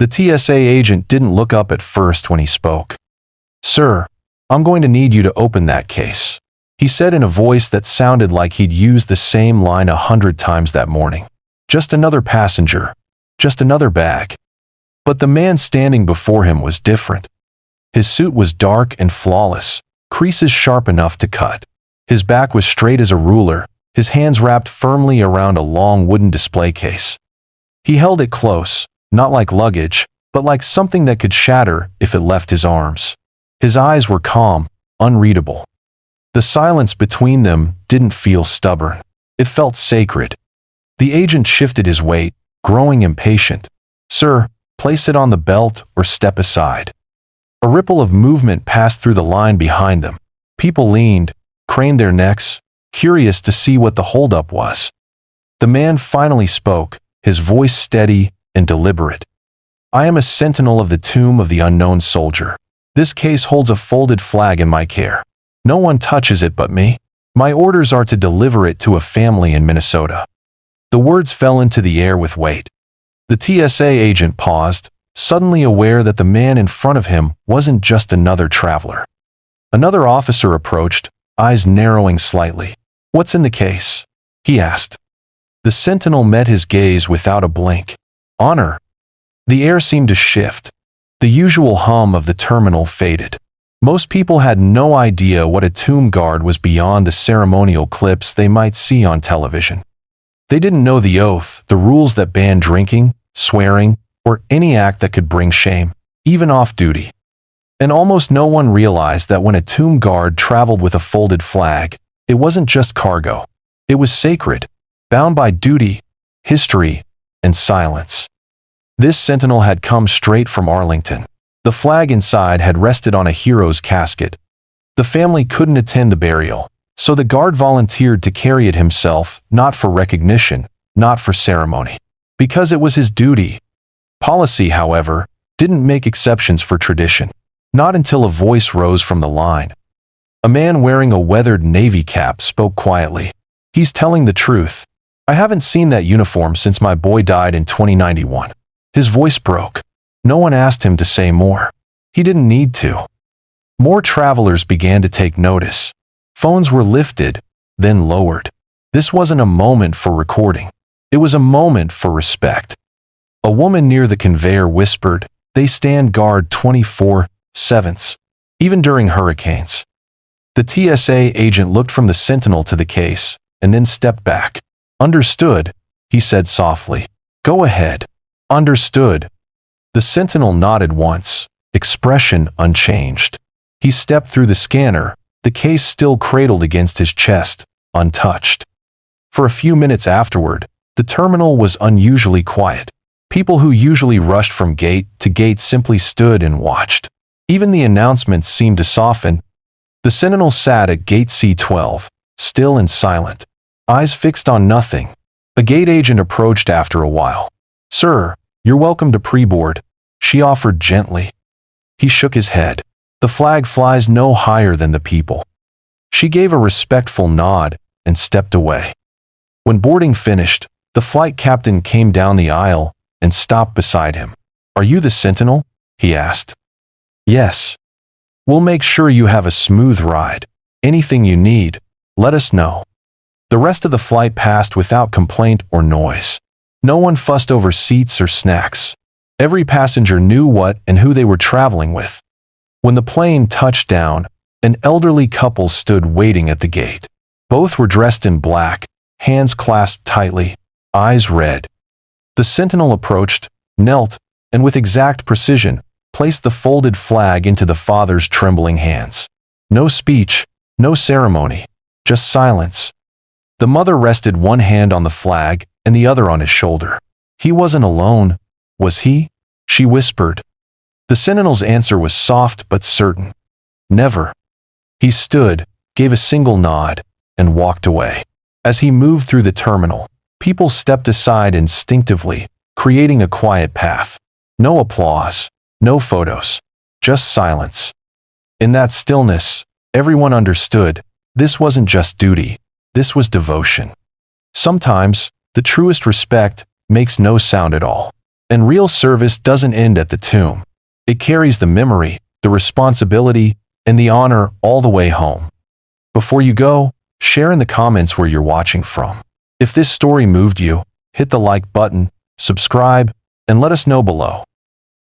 The TSA agent didn't look up at first when he spoke. "Sir, I'm going to need you to open that case," he said in a voice that sounded like he'd used the same line 100 times that morning. Just another passenger. Just another bag. But the man standing before him was different. His suit was dark and flawless, creases sharp enough to cut. His back was straight as a ruler, his hands wrapped firmly around a long wooden display case. He held it close, not like luggage, but like something that could shatter if it left his arms. His eyes were calm, unreadable. The silence between them didn't feel stubborn. It felt sacred. The agent shifted his weight, growing impatient. "Sir, place it on the belt or step aside." A ripple of movement passed through the line behind them. People leaned, craned their necks, curious to see what the holdup was. The man finally spoke, his voice steady and deliberate. "I am a sentinel of the tomb of the unknown soldier. This case holds a folded flag in my care. No one touches it but me. My orders are to deliver it to a family in Minnesota." The words fell into the air with weight. The TSA agent paused, suddenly aware that the man in front of him wasn't just another traveler. Another officer approached, eyes narrowing slightly. "What's in the case?" he asked. The sentinel met his gaze without a blink. "Honor." The air seemed to shift. The usual hum of the terminal faded. Most people had no idea what a tomb guard was beyond the ceremonial clips they might see on television. They didn't know the oath, the rules that banned drinking, swearing, or any act that could bring shame, even off duty. And almost no one realized that when a tomb guard traveled with a folded flag, it wasn't just cargo. It was sacred, bound by duty, history, and silence. This sentinel had come straight from Arlington. The flag inside had rested on a hero's casket. The family couldn't attend the burial, so the guard volunteered to carry it himself, not for recognition, not for ceremony, because it was his duty. Policy, however, didn't make exceptions for tradition. Not until a voice rose from the line. A man wearing a weathered navy cap spoke quietly. "He's telling the truth. I haven't seen that uniform since my boy died in 2091. His voice broke. No one asked him to say more. He didn't need to. More travelers began to take notice. Phones were lifted, then lowered. This wasn't a moment for recording. It was a moment for respect. A woman near the conveyor whispered, "They stand guard 24/7, even during hurricanes." The TSA agent looked from the sentinel to the case, and then stepped back. "Understood," he said softly. "Go ahead." "Understood." The sentinel nodded once, expression unchanged. He stepped through the scanner, the case still cradled against his chest, untouched. For a few minutes afterward, the terminal was unusually quiet. People who usually rushed from gate to gate simply stood and watched. Even the announcements seemed to soften. The sentinel sat at gate C12, still and silent, eyes fixed on nothing. A gate agent approached after a while. "Sir, you're welcome to pre-board," she offered gently. He shook his head. "The flag flies no higher than the people." She gave a respectful nod and stepped away. When boarding finished, the flight captain came down the aisle and stopped beside him. "Are you the sentinel?" he asked. "Yes." "We'll make sure you have a smooth ride. Anything you need, let us know." The rest of the flight passed without complaint or noise. No one fussed over seats or snacks. Every passenger knew what and who they were traveling with. When the plane touched down, an elderly couple stood waiting at the gate. Both were dressed in black, hands clasped tightly, eyes red. The sentinel approached, knelt, and with exact precision, placed the folded flag into the father's trembling hands. No speech, no ceremony, just silence. The mother rested one hand on the flag and the other on his shoulder. He wasn't alone, was he? She whispered. The sentinel's answer was soft but certain. Never. He stood, gave a single nod, and walked away. As he moved through the terminal, people stepped aside instinctively, creating a quiet path. No applause, no photos, just silence. In that stillness, everyone understood, this wasn't just duty, this was devotion. Sometimes, the truest respect makes no sound at all. And real service doesn't end at the tomb. It carries the memory, the responsibility, and the honor all the way home. Before you go, share in the comments where you're watching from. If this story moved you, hit the like button, subscribe, and let us know below.